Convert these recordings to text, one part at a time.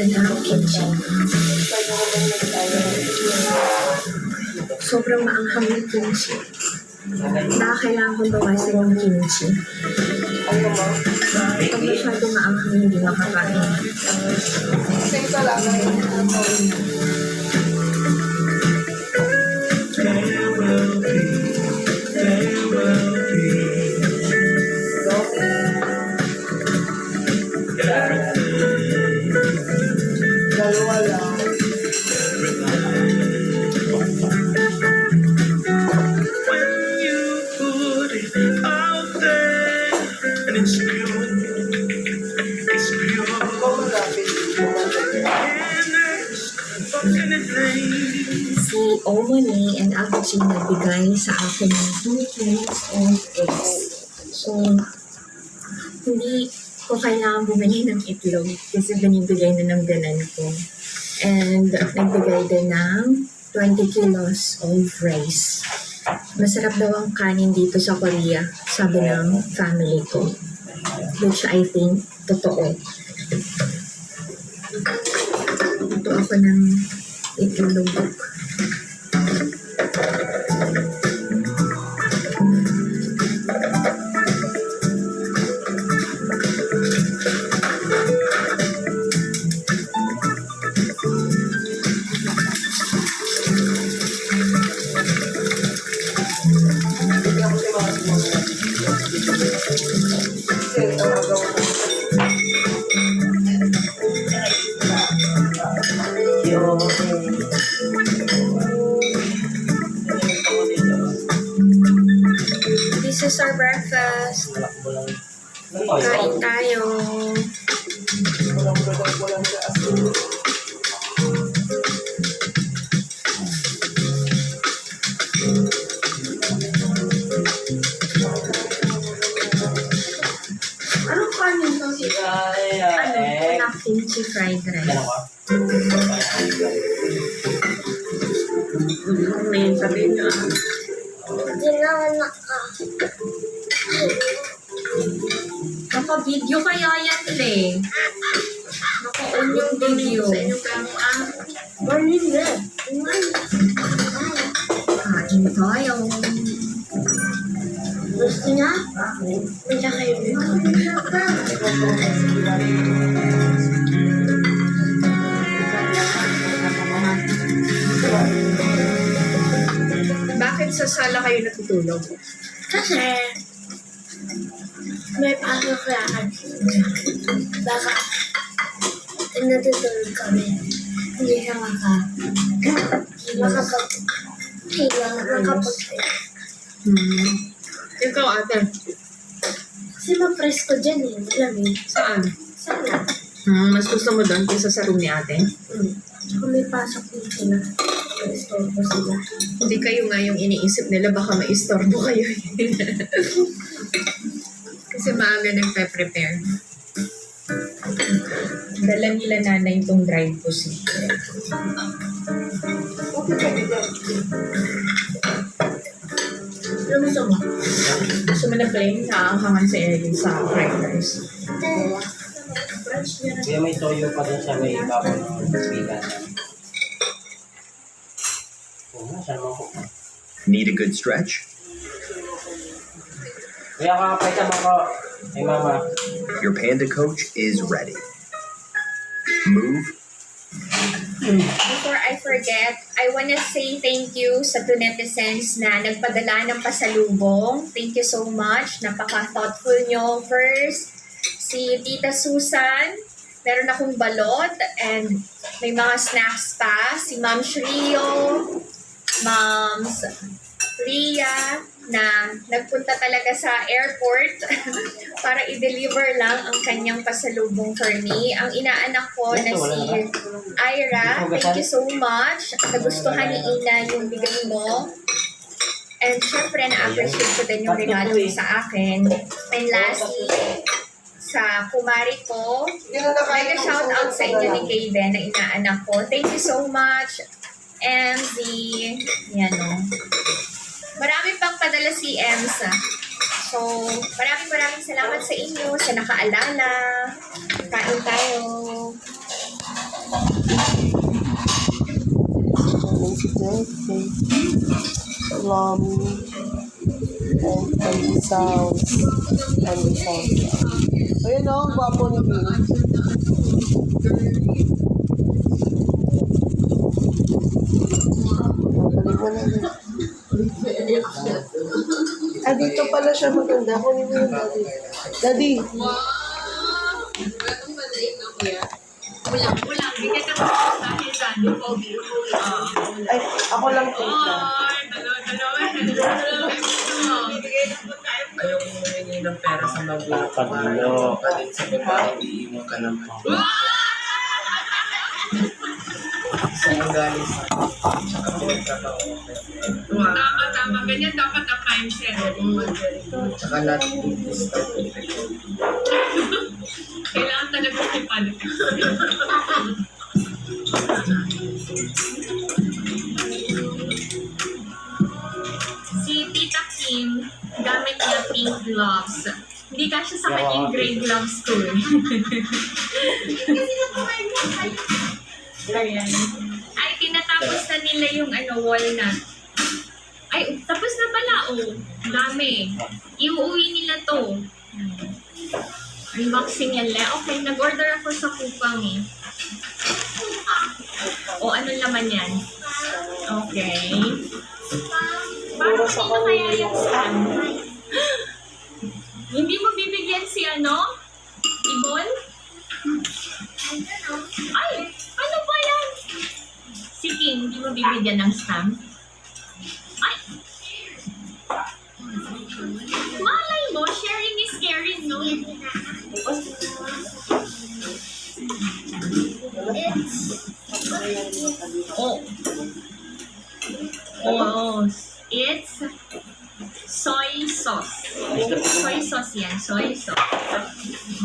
ito na kimchi. Sobrang maanghang yung kimchi. Baka kailangan kong bawasan yung kimchi. Pag masyadong maanghang, hindi makakain. Dalawa lang. Si Omoni and Aguchi nagbigay sa akin ng 2 cans of eggs. So, hindi ko kailangan bumili ng itlog kasi binibigay na ng ganan ko. And nagbigay din ng 20 kilos of rice. Masarap daw ang kanin dito sa Korea, sabi ng family ko. Which I think, totoo. Ito ako ng itlog. This is our breakfast. Kain tayo. Anong kanin to? Ano? Kimchi fried rice. May sabihin nyo ah. Ginawa ka. Naka-video kaya yan, Le. Naka-on yung video. Sa inyo kamo ah. Morning na. Kain tayo. Gusto niya? Hindi kayo dito. Bakit sa sala kayo natutulog? Kasi may pasok lahat. Baka natutulog kami. Hindi siya makapag Ikaw, ate. Kasi ma-presko dyan eh. Malamig. Saan? Sana. Mas gusto mo doon kaysa sa room ni ate? Kung may pasok din sila, ma-istorbo sila. Hindi kayo nga yung iniisip nila, baka maistorbo kayo. Kasi maaga nagpe-prepare. Dala nila nanay itong dried pussy. Ano gusto mo? Gusto mo na plain, naaanghangan si Ellie sa fried rice. Kaya may toyo pa dun sa may ibabaw ng bigan. Oo, saan mo ko? Need a good stretch? Kaya kakapay sa mga ay mama. Your panda coach is ready. Move. Before I forget, I wanna say thank you sa two netizens na nagpadala ng pasalubong. Thank you so much. Napaka-thoughtful nyo. First, si Tita Susan. Meron akong balot and may mga snacks pa. Si Ma'am Shrio, Moms Ria, na nagpunta talaga sa airport para i-deliver lang ang kanyang pasalubong for me. Ang inaanak ko na si Ira, thank you so much. Nagustuhan ni Ina yung bigay mo. And syempre, na-appreciate ko din yung regalo mo sa akin. And lastly, sa kumari ko, mega shout out sa inyo ni Kayden na inaanak ko. Thank you so much, MZ. Yan o. Marami pang padala si Emsa. So, maraming salamat sa inyo sa nakaalala. Kain tayo. Salami. And sauce. Ayun o, ang gwapo ni Bill. Balik mo na yun. Dito pala siya maganda. Kunin mo yung daddy. Daddy! Ulang. Bigyan ka pa dahil sa pogi. Ay, ako lang po. Ayaw mo humingi ng pera sa magulang. Paglo. Palit sa babae, iiwan ka ng sa ugali sa tsaka pinagkakawa. Tama. Ganyan dapat ang mindset. Tsaka natin start. Kailangan talaga ipalit. Si Tita Kim, gamit niya pink gloves. Hindi kasi sa kanya yung gray gloves ko. Ayan. Ay, tinatapos na nila yung walnut. Ay, tapos na pala, Dami. Iuwi nila to. Unboxing yan, Le. Okay, nag-order ako sa Kupang eh. Ano laman yan? Okay. Parang kanina kaya yung stand? Hindi mo bibigyan si Ibon? Ay! Ano ba yan? Si King, hindi mo bibigyan ng stamp? Ay! Malay mo, sharing is caring, no? It's soy sauce. Soy sauce yan, soy sauce.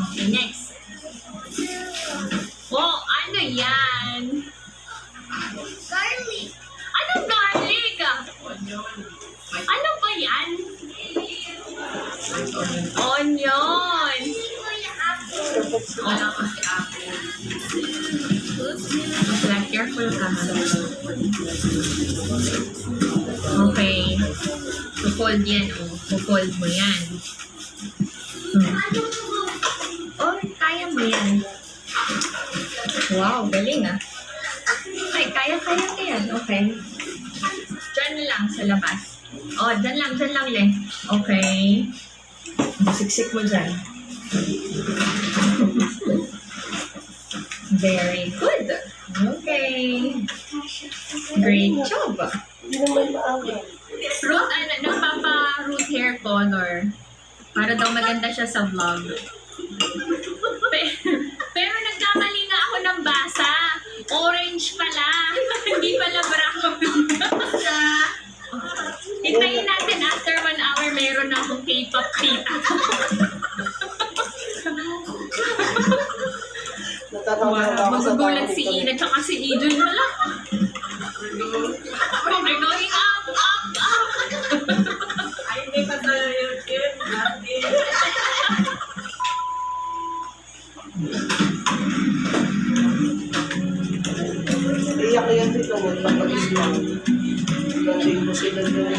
Okay, next. Ano yan? Garlic. Anong garlic? Ano ba yan? Onion. Careful ka. Okay. Pupold yan, Pupold mo yan. Kaya mo yan. Wow, galing ah. Ay, kaya mo yan. Okay. Diyan lang sa labas. Diyan lang, Le. Okay. Siksik mo dyan. Very good. Okay. Great job. Hindi naman maaga. Root, nagpapa-root hair color. Para daw maganda siya sa vlog. Pero nagkamali nga ako ng basa. Orange pala. Hindi pala brown. Hintayin natin after 1 hour meron na akong K-pop tita. Magugulat si Ina tsaka si Idol mo lang. They're going up. Ay, hindi pa tayo yun. Iyak yan dito mo. Pag-islang. Hindi mo sila doon.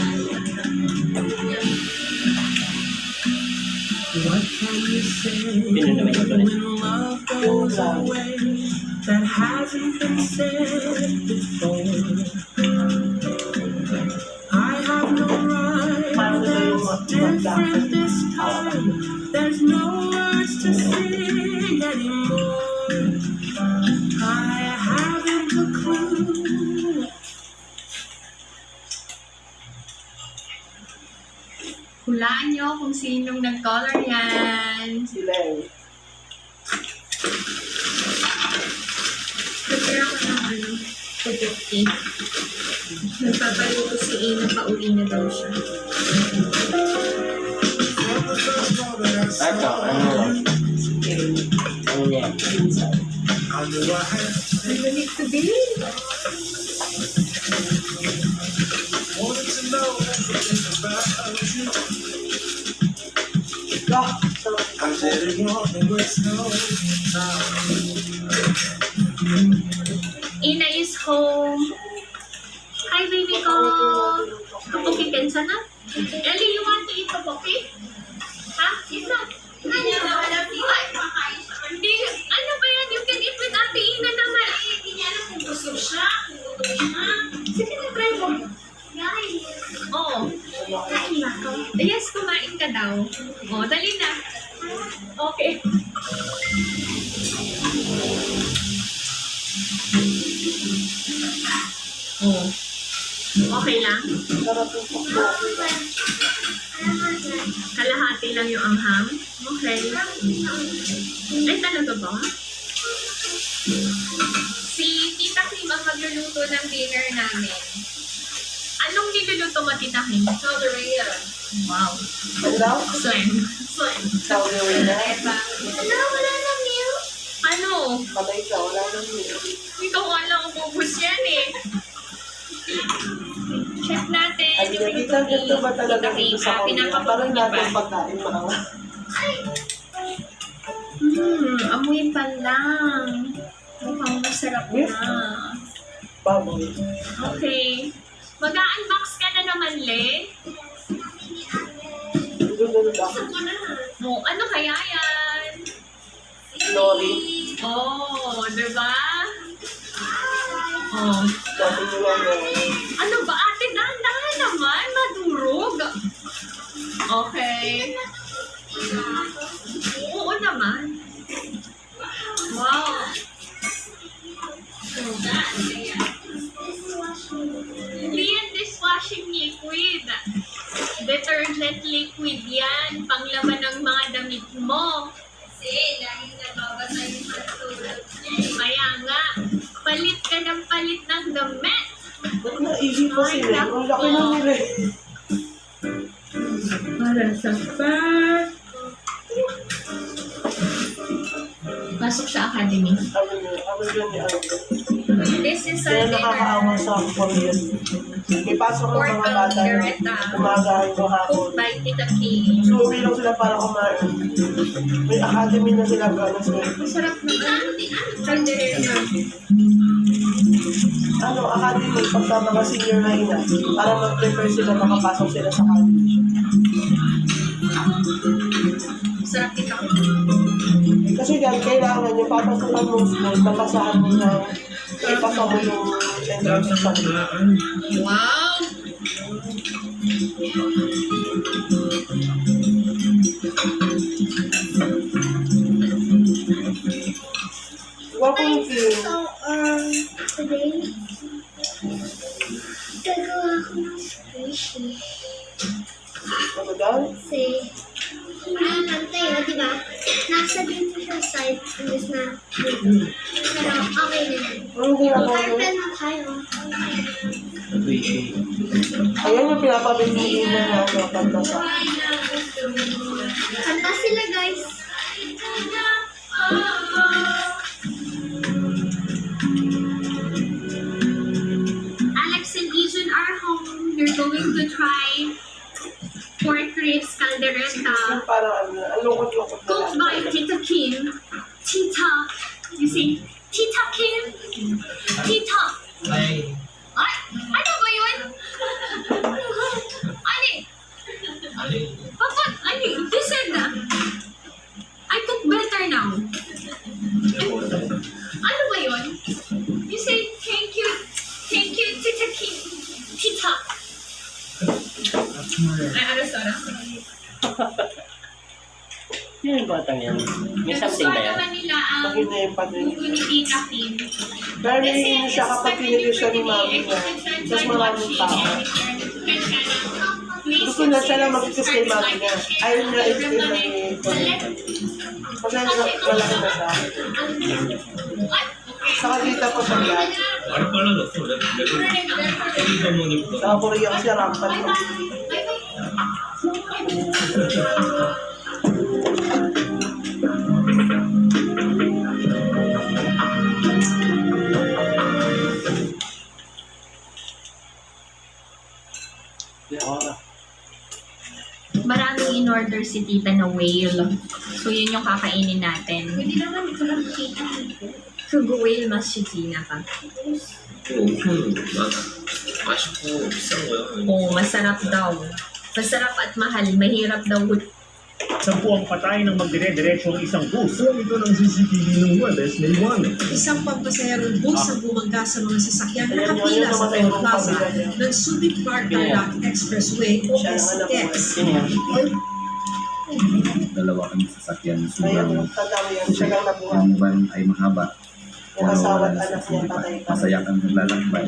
What can you say Pino naman yung tuloy. when love goes away that hasn't been said before? I have no right that's different this time. There's no words to sing anymore. I haven't a clue. Hulaan nyo kung sinong nag-color yan. Sila eh. Prepare ako ng spaghetti. Nagpapaluto si Ina, pauwi na daw siya. Ito, ano niya? Nagalit today. Ina is home. Okay, baby ko. Kapuki kensa na? Ellie, you want to eat kapuki? Ha? Eat na. Hindi, ano ba yan? You can eat with Ate Ina naman. Hindi niya alam kung gusto siya. Sige na, try mo. Oo. Kain na ka. Yes, kumain ka daw. Oo, dali na. Okay. Oo. Okay lang? Sarap yung pagkakas. Kalahati lang yung anghang? Okay. Ay, talaga ba? Si Tita Kim ang magluluto ng dinner namin. Anong niluluto mo, Tita Kim? Caldereta. Wow. Ano daw? Slang. Slang. Saudi na. Wala na milk. Ano? Patay ka, wala nang milk. Ikaw nga lang umubos yan eh. Check natin Ay, yung dito ganito ba talaga Tita dito Kim, sa Korea? pinapakulo Parang niyo natin ba? pagkain maawa. Amoy pa lang. Mukhang masarap Yes. na. Baboy. Okay. Mag-unbox ka na naman, Le. Ganun lang. Oh, ano kaya yan? Lori. Oh, diba? Oh. Dati nyo lang yun. Ano ba, ate? Dahan-dahan naman. Madurog. Okay. Oo naman. Wow. Hindi yan dishwashing liquid. Detergent liquid yan. Panglaban ng mga damit mo. Kasi dahil nababasa yung matulog. Kaya nga, palit ka ng palit ng damit. Ba't naihi pa sila? Ang laki na nila eh. Para sa pag... Pasok sa academy. Ano yun ni Ano? This is Kaya our nakakaawa dinner. sa Korean. May pasok ng Pork mga bata na caldereta. umagahan ko hapon. Cooked by Tita Kim. So, uwi lang sila para kumain. May academy na sila gano'n sila. Masarap naman. Caldereta. Ano, academy, pagka mga senior high na, para mag-prepare sila, makapasok sila sa college. Masarap Tita Kim. Kasi yan, kailangan yung papasukan mo school, papasahan mo na, ipasa mo yung entrance exam. Wow! Wapo yung film. Today, gagawa ko ng squishy. Ano daw? Kasi, hinahanap tayo, di ba? Nasa dito siya side, imbes na dito. Pero, okay na yan. Ano ginagawa mo? Purple na tayo. Ayan yung pinapabili na ano, pagkasa. Kanta sila, guys. Alex and Ijan are home. You're going to try pork ribs caldereta. Yung parang ano, ang lungkot-lungkot na Cooked by lang. Tita Kim. Tita. You see? Tita Kim. Tita. Ay! Ano ba yun? Ani? Papa, ani? You said na. I cook better now. Ano ba yun? You say, thank you, Tita Kim. Tita. Ay, ano sana? Sino yung batang yan? May something ba yan? naman nila ang Pag yun na yung pati. buko ni Tita Kim. Pero naiinis siya kapag pinili siya ni mami niya. Tapos maraming tao. Gusto na siya lang mag-kiss kay mami niya. Ayaw niya i-kiss na ni kasi malaki na siya. Saka tita po siya yan. Sa Korea kasi rampant mo. Maraming in-order si Tita na whale. So, yun yung kakainin natin. Pwede naman ito lang kita. Kung whale mas si Tina ka. 맞아. Acho que opção eu. Oo, masarap daw. Masarap at mahal. Mahirap daw. 10 ang patay ng magdire-diretso ang isang bus. Kung ito ng CCTV ng Huwebes, May 1. Isang pampasaherong bus ang bumangga sa mga sasakyan na nakapila sa Toll Plaza ng Subic Park Tarlac Expressway o SX. Sino yan? Dalawa kami sasakyan na Ayun, sobrang tanda mo yan. Siya lang nabuhay. yung van ay mahaba. Yung Pero asawa wala at na anak sa niya hindi pa. patay pa. Masaya kang naglalakbay.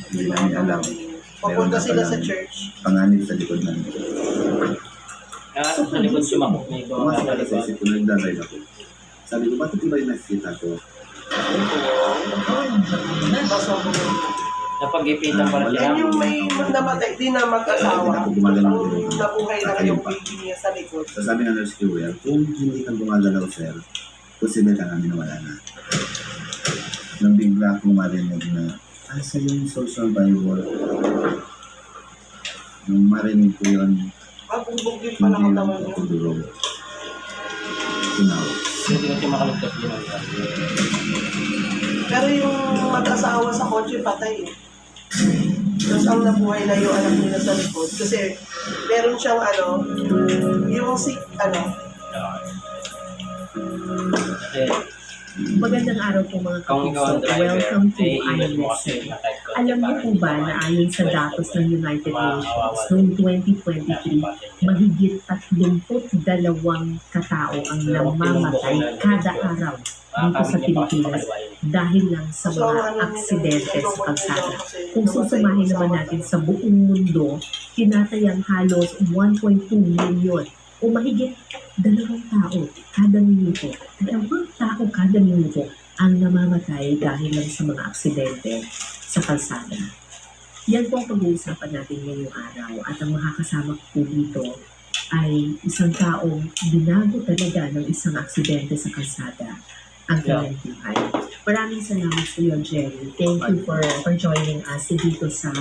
Hindi namin alam. Papunta sila sa church. Panganib sa likod namin. Sa likod sumakot. May gawa Pumasok sa ako sa likod. isip ko, nagdadrive ako. Sabi ko, bakit iba yung nakikita ko? Napag-ipitan pa rin Yan sila. yung may namatay, di na mag-asawa. Ang nabuhay lang yung baby niya sa likod. So sabi ng nurse ko, kung hindi kang gumagalaw, sir, posible ka namin na wala na. Nang bigla akong marinig na, asa yung social Bible? Nung marinig ko yun, Ang bugbog pa lang hindi ang lang tawag ako niya. durog. Sinaw. Hindi kasi makalagtas din ang Pero yung mag-asawa sa kotse, patay eh. Tapos ang nabuhay na yung anak nila sa likod. Kasi meron siyang yung Magandang araw po mga Kung ikaw ang kapuso. driver, Welcome to eh, iwas mo kasi ILSN. na-type ko. Alam niyo po ba na ayon sa datos ng United Nations noong 2023, mahigit 32 katao ang namamatay kada araw dito sa Pilipinas dahil lang sa mga aksidente sa kalsada. Kung susumahin naman natin sa buong mundo, tinatayang halos 1.2 million o mahigit 2 tao kada minuto. 2 tao kada minuto ang namamatay dahil lang sa mga aksidente sa kalsada. Yan po ang pag-uusapan natin ngayong araw at ang makakasama ko po dito ay isang taong binago talaga ng isang aksidente sa kalsada ang kanyang buhay. Maraming salamat sa iyo, Jerry. Thank you for joining us dito sa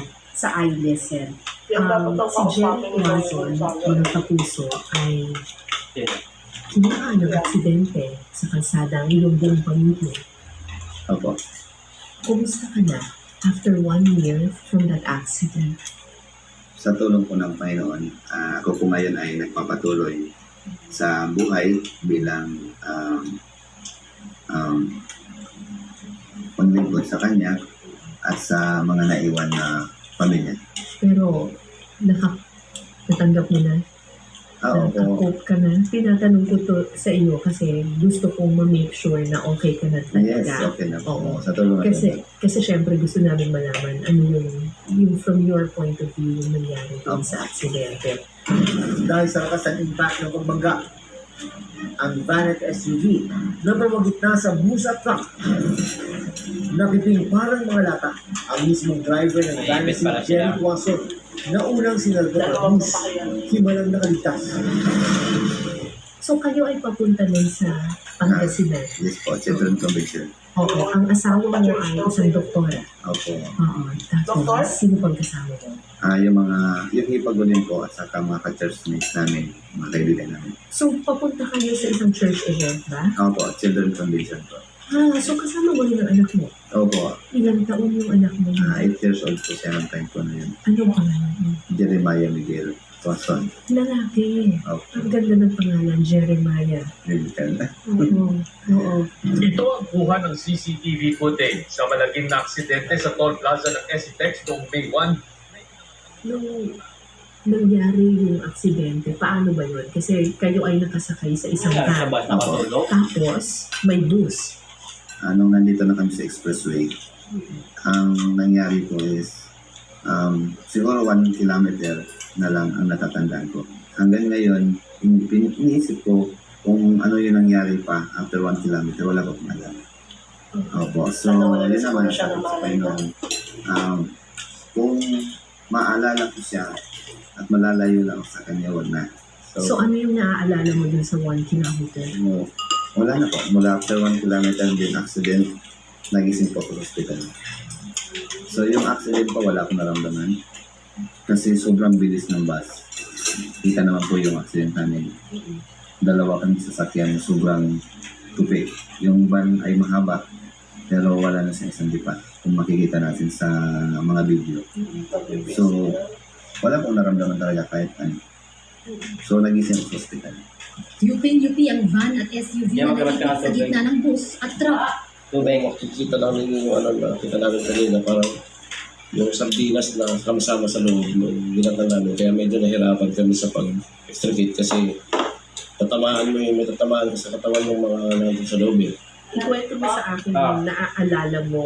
ILSN. Si Jerry Watson, ng Kapuso, ay kinuha ng aksidente sa kalsada ang iyong buong pamilya. Opo. Kumusta ka na after 1 year from that accident? Sa tulong po ng Panginoon, ako po ngayon ay nagpapatuloy sa buhay bilang paglingkod sa Kanya at sa mga naiwan na pamilya. Pero natanggap mo na? Opo. Nakakop ka na? Tinatanong ko to sa iyo kasi gusto kong ma-make sure na okay ka na Yes, talaga. okay na po. Oo. Sa tulong ng Kasi syempre gusto namin malaman ano yung from your point of view yung nangyari doon sa aksidente. Dahil sa lakas ng impact ng pagbangga, ang van at SUV na pamagitna sa bus at truck. Nakiting parang mga lata ang mismong driver ng van na si Jerry Watson na unang sinaldo ang bus, himalang nakaligtas. So kayo ay papunta nun sa Pangasinan. Yes po, children conviction. Oo, ang asawa mo ay isang doktora. Opo. Oo, Doktor? tapos sino pang kasama mo? Yung hipagulin po at saka mga ka-churchmates namin, mga kaibigan namin. So papunta kayo sa isang church event ba? Opo, children conviction po. So kasama mo rin ang anak mo? Opo, Ilang taon yung anak mo? 8 years old po siya ng time po na yun. Anong pangalan mo? Jeremiah Miguel Watson. Lalaki. Opo, Ang ganda ng pangalan, Jeremiah. medical. Oo. Oo. Ito ang kuha ng CCTV footage sa malagim na aksidente sa Toll Plaza ng SETEX noong May 1. Nung nangyari yung aksidente, paano ba yun? Kasi kayo ay nakasakay sa isang Sa van. bus na katulog. Tapos, may bus. Nung nandito na kami sa expressway, ang nangyari po is, siguro 1 kilometer na lang ang natatandaan ko. Hanggang ngayon, iniisip ko kung ano yung nangyari pa after 1 kilometer, wala ko pong alam. Opo, so yun naman sa Panginoon. Kung maalala ko siya at malalayo lang ako sa kanya, wag na. So, ano yung naaalala mo dun sa 1 kilometer? Wala na po. Mula after 1 kilometer din accident, nagising po ako sa hospital. So yung accident pa, wala akong naramdaman. Kasi sobrang bilis ng bus. Kita naman po yung accident namin. Dalawa kami sasakyan, sobrang tupi. Yung van ay mahaba. pero wala na sa isang lipat kung makikita natin sa mga video. So, wala akong naramdaman talaga kahit ano. So, nagising ako sa hospital. Yuping-yupi ang van at SUV Yan, na magkaroon ka nakikita ng sa tubig. gitna ng bus at truck. Tubig. Makikita namin yung ano, nakita namin kanina, parang yung sardinas na kasama sa loob ng binatang namin. Kaya medyo nahirapan kami sa pag-extricate kasi tatamaan mo yung may tatamaan ka sa katawan ng mga nandun sa loob eh. Ikwento mo sa akin yung naaalala mo